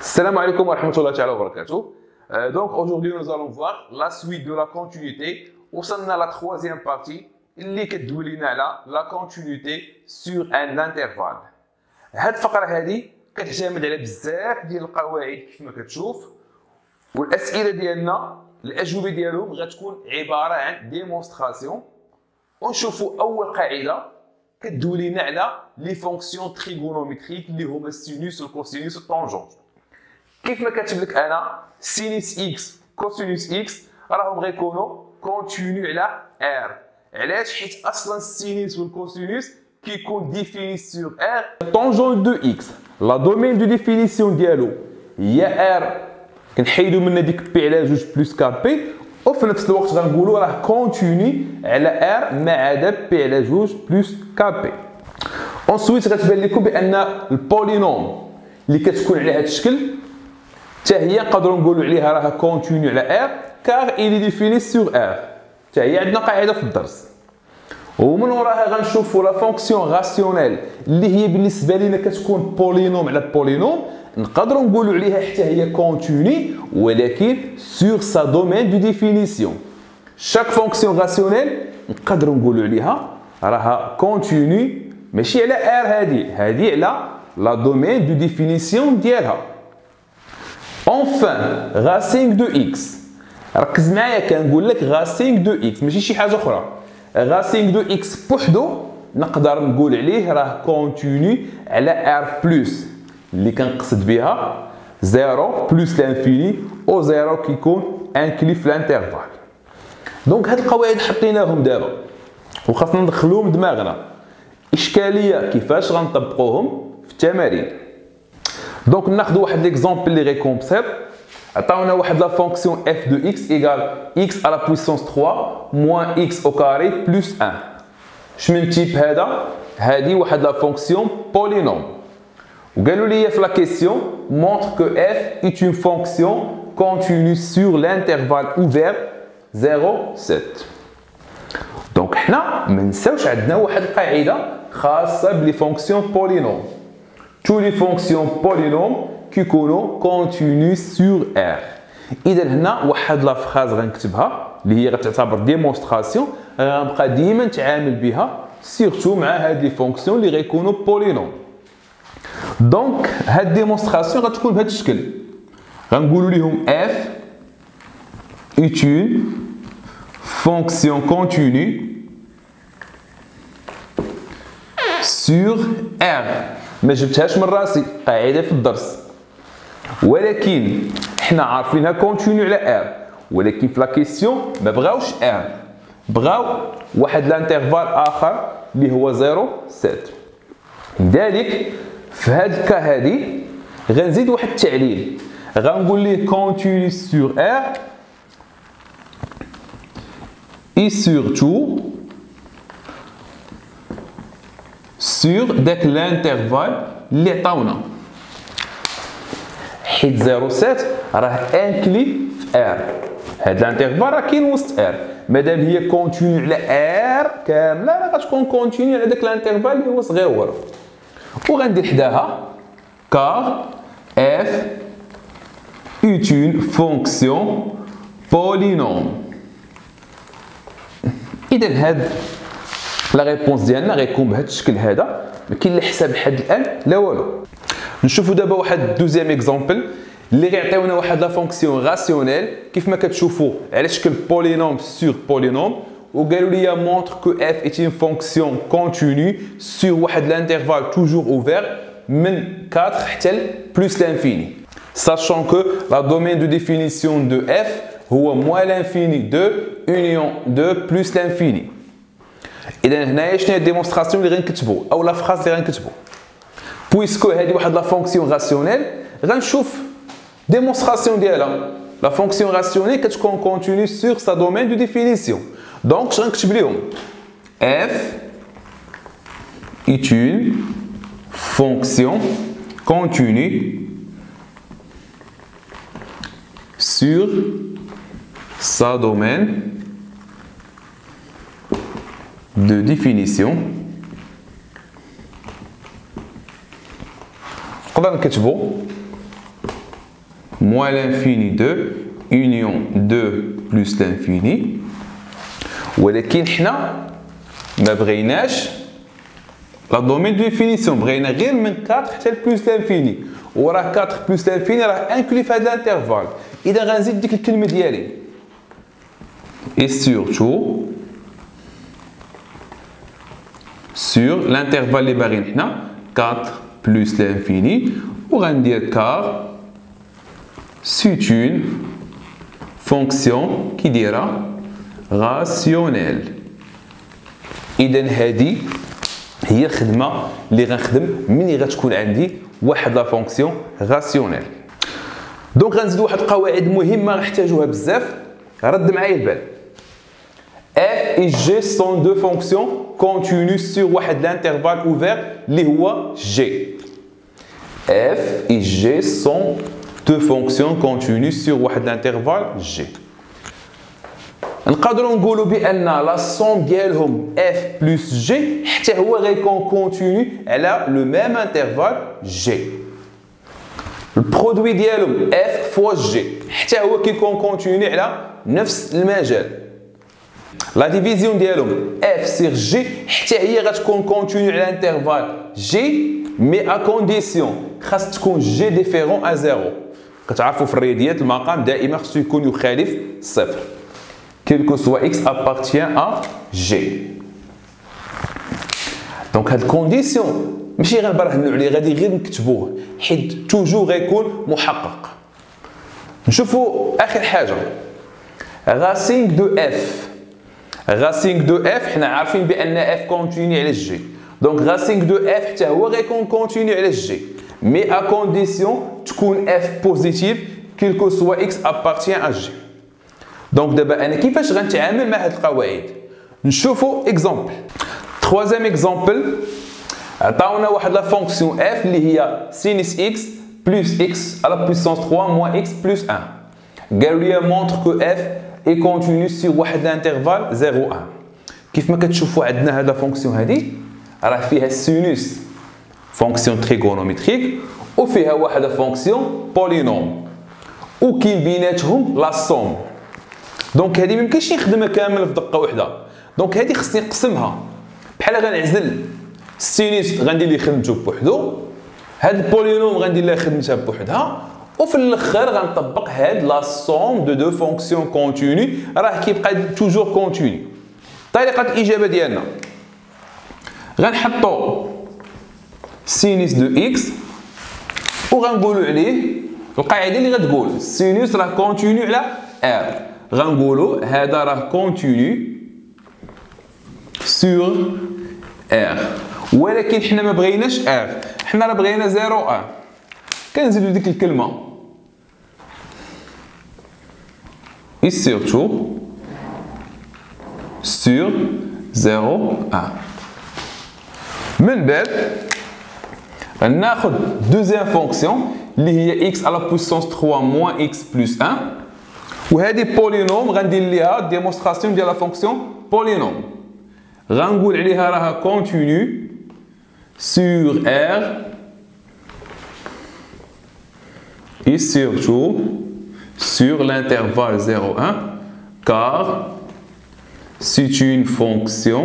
Salam alaikum wa rahmatullahi wa barakatuh. Donc aujourd'hui nous allons voir la suite de la continuité. وصلنا la troisième partie اللي كتدوي لنا على la continuité sur un intervalle. هاد الفقرة هذه كتعتمد على بزاف ديال القواعد كيف ما كتشوف، والأسئلة ديالنا الأجوبة ديالهم غتكون عبارة عن ديمونستراسيون. ونشوفوا أول قاعدة كتدوي لنا على لي فونكسيون تريغونوميتريك اللي هما السينوس والكوسينوس والطونجونت. كيف ما كاتب لك انا سينوس اكس كوسينوس اكس راهم غيكونوا كونتينيو على ار. علاش؟ حيت اصلا السينوس والكوسينوس كيكون ديفيني سور ار. طونجون دو اكس لا دومين دو ديفينيسيون ديالو هي ار، كنحيدو منها ديك بي على جوج بلس كا بي، وفي نفس الوقت غنقولوا راه كونتيني على ار ما عدا بي على جوج بلس كا بي. اونسويت غتبان لكم بان البولينوم اللي كتكون على هذا الشكل حتى هي نقدروا نقولوا عليها راها كونتينيو على ار كار إلي ديفيني سور ار. حتى هي عندنا قاعده في الدرس. ومن وراها غنشوفوا لا فونكسيون راسيونيل اللي هي بالنسبه لنا كتكون بولينوم على بولينوم، نقدروا نقولوا عليها حتى هي كونتيني ولكن سور سا دومين دو ديفينيسيون. شاك فونكسيون راسيونيل نقدروا نقولوا عليها راها كونتيني ماشي على ار هذه على لا دومين دو ديفينيسيون ديالها. enfin racine de x، ركز معايا كنقول لك racine de x ماشي شي حاجه اخرى. racine de x بوحدو نقدر نقول عليه راه كونتيني على r بلس اللي كنقصد بها 0 بلس لانفيني او 0 كيكون انكلي في الانترفال. دونك هاد القواعد حطيناهم دابا وخاصنا ندخلوهم دماغنا. اشكاليه كيفاش غنطبقوهم في التمارين. دونك ناخذ واحد ليكزومبل اللي غيكون بسيط. عطاونا واحد لا فونكسيون f de x ايكال x à la puissance 3 moins x au carré plus 1. شمن تيب هذا؟ هذه واحد لا فونكسيون بولينوم. وقالوا لي في لا كيسيون montre que f est une fonction continue sur l'intervalle ouvert 0 7. دونك حنا ما نساوش عندنا واحد القاعده خاصه بلي فونكسيون بولينوم. tous les fonctions polynômes كيكونوا continue sur R. إذا هنا واحد لا فراز غنكتبها اللي هي غتعتبر ديمونستراسيون غنبقى ديما نتعامل بها سيرتو مع هاد لي فونكسيون اللي غيكونوا بولينوم. دونك هاد ديمونستراسيون غتكون بهذا الشكل. غنقولوا لهم f est une fonction continue sur R. ما جبتهاش من راسي، قاعده في الدرس، ولكن حنا عارفينها كونتينيو على ار، ولكن في لا كيسيون ما بغاوش ار، بغاو واحد لانترفال اخر اللي هو 0 7. لذلك في هاد الكا هادي غنزيد واحد التعليل، غنقول ليه كونتينيو سور ار اي سورتو sur داك الانترفال اللي عطاونا، حيت 0.7 راه انكلي في ار. هاد الانترفال راه كاين وسط ار، مادام هي كونتينيو على ار كامله راه غتكون كونتينيو على داك الانترفال اللي هو صغيور. وغندير حداها كار اف est une fonction polynôme. اذا هاد لا ريبونس ديالنا غيكون بهذا الشكل هذا، ما كاين لا حساب لحد الان لا والو. نشوفوا دابا واحد دوزيام اكزامبل اللي غيعطيونا واحد لا فونكسيون راسيونيل كيف ما كتشوفوا على شكل بولينوم سور بولينوم، وقالوا لي مونتر كو اف ايت اون فونكسيون كونتينيو سور واحد لانترفال توجور اوفير من 4 حتى بلس لانفيني، sachant que la domaine de définition de f هو moins l'infini de union de plus l'infini. إذا هنايا شنو هي الديمونستراسيون اللي غنكتبو أو لا فراز اللي غنكتبو؟ بويسكو هذه واحد لا فونكسيون راسيونيل غنشوف ديمونستراسيون ديالها. لا فونكسيون راسيونيل كتكون كونتينيو سور سا دومين دو ديفينيسيون. دونك اش غنكتب ليهم؟ f est une fonction continue sur sa domaine de définition. نقدر نكتبو moins l'infini de union 2 plus l'infini. ولكن حنا ما بغيناش لا دومين دو ديفينيسيون، بغينا غير من 4 حتى بلوس لانفيني، وراه 4 بلوس لانفيني راه انكلي في هذا الانترفال. اذا غنزيد ديك الكلمه ديالي et surtout sur l'intervalle اللي باغيين حنا 4 plus l'infini، وغندير car c'est une fonction qui dira rationnelle. إذا هذه هي الخدمة اللي غنخدم ملي غتكون عندي واحد لا فونكسيون راسيونيل. دونك غنزيد واحد القواعد مهمة غنحتاجوها بزاف، رد معايا البال. f et g sont deux fonctions continues sur واحد l'intervalle ouvert اللي هو g. f et g sont deux fonctions continues sur واحد l'intervalle g. نقدروا نقولوا بان لا سوم ديالهم f plus g حتى هو غيكون كونتينيو على لو ميم انترفال g. البرودوي ديالهم f فوا g حتى هو كيكون كونتينيو على نفس المجال. لا ديفيزيون ديالهم f سير g حتى هي غتكون كونتينيو على انترفال g مي ا كونديسيون خاص تكون g ديفيرون ا زيرو. كتعرفوا في الرياضيات المقام دائما خصو يكون يخالف الصفر. Quel que soit x appartient à g. Donc هاد الكونديسيون ماشي غنبرهنوا عليه، غادي غير نكتبوه حيت توجور غيكون محقق. نشوفوا اخر حاجه راسينغ دو اف. راسينغ دو اف حنا عارفين بان اف كونتينيو على جي، دونك راسينغ دو اف حتى هو غيكون كونتينيو على جي مي ا كونديسيون تكون اف بوزيتيف كيل كو سوا اكس ابارتيان ا جي. دونك دابا انا كيفاش غنتعامل مع هاد القواعد؟ نشوفوا اكزامبل. تروازيام اكزامبل، عطاونا واحد لا فونكسيون اف اللي هي سينيس اكس بلس اكس على بويسونس 3 موان اكس بلس 1. قالوا لي مونتر كو اف اي كونتينيو سيغ واحد الانترفال 0 1. كيف ما كتشوفوا عندنا هاد لا فونكسيون هادي راه فيها السينوس فونكسيون تريغونوميتريك وفيها واحد فونكسيون بولينوم وكاين بيناتهم لا سوم. دونك هذه ميمكنش نخدمها كامله في دقه واحده، دونك هذه خصني نقسمها بحال غنعزل السينوس غندير ليه خدمته بوحدو، هاد البولينوم غندير لها خدمتها بوحدها، وفي الاخر غنطبق هاد لا سوم دو فونكسيون كونتينيو راه كيبقى توجور كونتينيو. طريقه الاجابه ديالنا غنحطو سينوس دو اكس وغنقولوا عليه القاعده اللي غتقول السينوس راه كونتينيو على ار، غنقولوا هذا راه كونتينيو سور ار، ولكن حنا ما بغيناش ار، حنا راه بغينا 0 1. كنزيدو ديك الكلمه et surtout sur 0 1. من بعد غناخذ دوزيام فونكسيون اللي هي x على بويسونس 3 موان x بلس 1، وهذه بولينوم غندير ليها ديمونستراسيون ديال لا فونكسيون بولينوم. غنقول عليها راها كونتينيو سور R et surtout sur l'intervalle 0 1 car c'est une fonction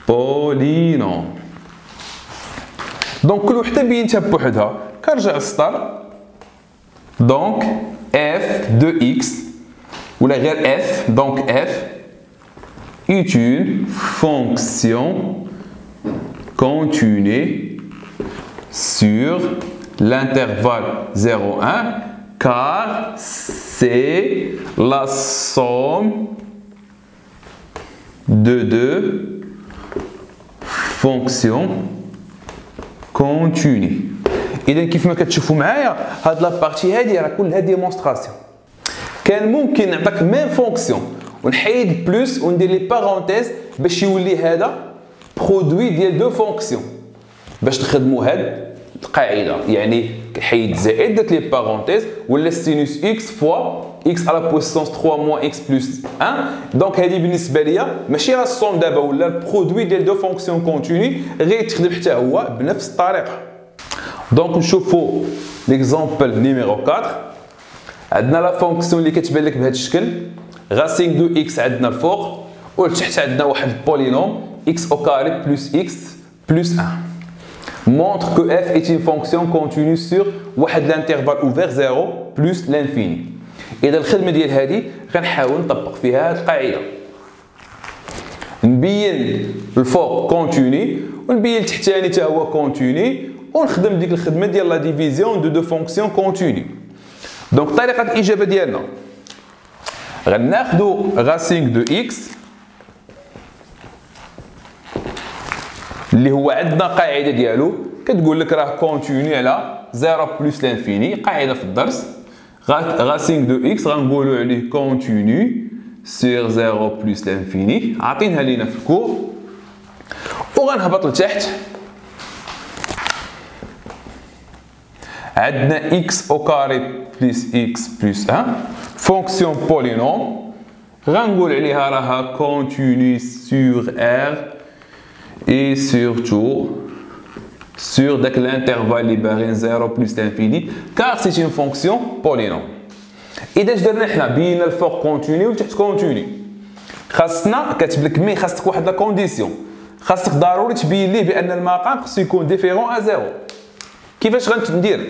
polynôme. دونك كل وحده بينتها بوحدها. كنرجع للسطر، دونك f de x ولا غير f، دونك f est une fonction continue sur l'intervalle 0 1 car c'est la somme de deux fonctions continues. إذا كيف ما كتشوفوا معايا هاد لابارتي هادي راه كلها ديمونستراسيون. كان ممكن نعطيك ميم فونكسيون ونحيد بلس وندير لي بارونتيز باش يولي هذا برودوي ديال دو فونكسيون باش نخدموا هاد القاعده، يعني حيد زائد درت لي بارونتيز ولا سينوس اكس فوا اكس على بويسونس 3 موان اكس بلس 1. دونك هذه بالنسبه ليا ماشي راه السوم دابا ولا البرودوي ديال دو فونكسيون كونتيني غيتخدم حتى هو بنفس الطريقه. دونك نشوفوا ليكزامبل نيميرو 4. عندنا لا فونكسيون اللي كتبان لك بهذا الشكل. راسين دو اكس عندنا الفوق ولتحت عندنا واحد البولينوم اكس او كاري بلس اكس بلس 1. montre que f est une fonction continue sur واحد l'intervalle ouvert 0 plus l'infini. اذا الخدمه ديال هذه غنحاول نطبق فيها هذه القاعده، نبين الفوق كونتيني ونبين التحتاني حتى هو كونتيني، ونخدم ديك الخدمه ديال لا ديفيزيون دو فونكسيون كونتيني. دونك طريقه الاجابه ديالنا غناخذوا راسين دو اكس اللي هو عندنا قاعده ديالو كتقول لك راه كونتيني على 0 بلس لانفيني، قاعده في الدرس. راسين دو اكس غنقولوا عليه كونتيني سير 0 بلس لانفيني، عاطينها لينا في الكور. وغنهبط لتحت، عندنا اكس او كاري بلس اكس بلس 1 فونكسيون بولينوم، غنقول عليها راها كونتيني سور ار et surtout sur l'intervalle اللي باغيين 0 plus l'infini car c'est une fonction polynôme. اذا اش درنا حنا؟ بينا الفوق كونتيني وتحت كونتيني. خاصنا كتب لك مي خاصك واحد لا كونديسيون، خاصك ضروري تبين ليه بان المقام خصو يكون ديفيرون ا 0. كيفاش غندير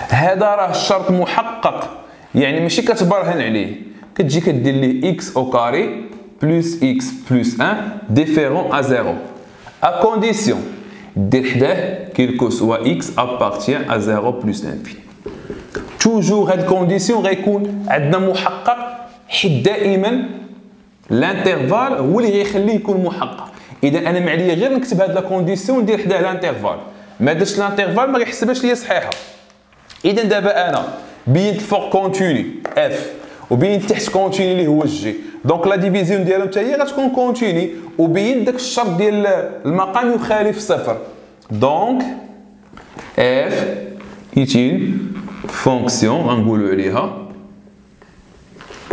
هذا؟ راه الشرط محقق، يعني ماشي كتبرهن عليه، كتجي كدير ليه اكس او كاري plus x plus 1 différent à 0 à condition دير حداه quel que soit x appartient à 0 plus l'infini. toujours هاد الكونديسيون غيكون عندنا محقق، حيت دائما الانترفال هو اللي غيخليه يكون محقق. اذا انا ما عليا غير نكتب هاد لا كونديسيون ندير حداه الانترفال، ما درتش الانترفال ما غيحسبهاش ليا صحيحه. اذا دابا انا بينت الفوق كونتيني اف وبين تحت كونتيني اللي هو الجي، دونك لا ديفيزيون ديالهم حتى هي غتكون كونتيني، وبين داك الشرط ديال المقام يخالف صفر. دونك اف ايتين فونكسيون غنقولوا عليها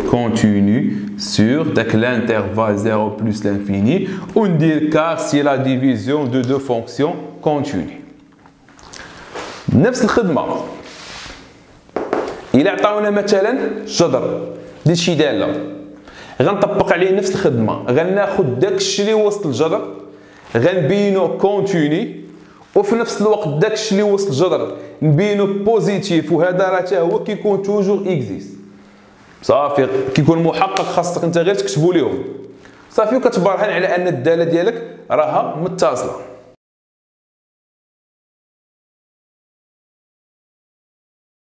كونتيني سور داك لانترفال 0 بلس لانفيني، وندير كار سي لا ديفيزيون دو فونكسيون كونتيني. نفس الخدمه إلا عطاونا مثلا جذر ديال شي داله، غنطبق عليه نفس الخدمه. غناخذ داكشي اللي وسط الجذر غنبينو كونتيني، وفي نفس الوقت داكشي اللي وسط الجذر نبينو بوزيتيف، وهذا راه حتى هو كيكون توجور اكزيست. صافي كيكون محقق، خاصك انت غير تكتبو ليهم صافي، وكتبرهن على ان الداله ديالك راها متصله.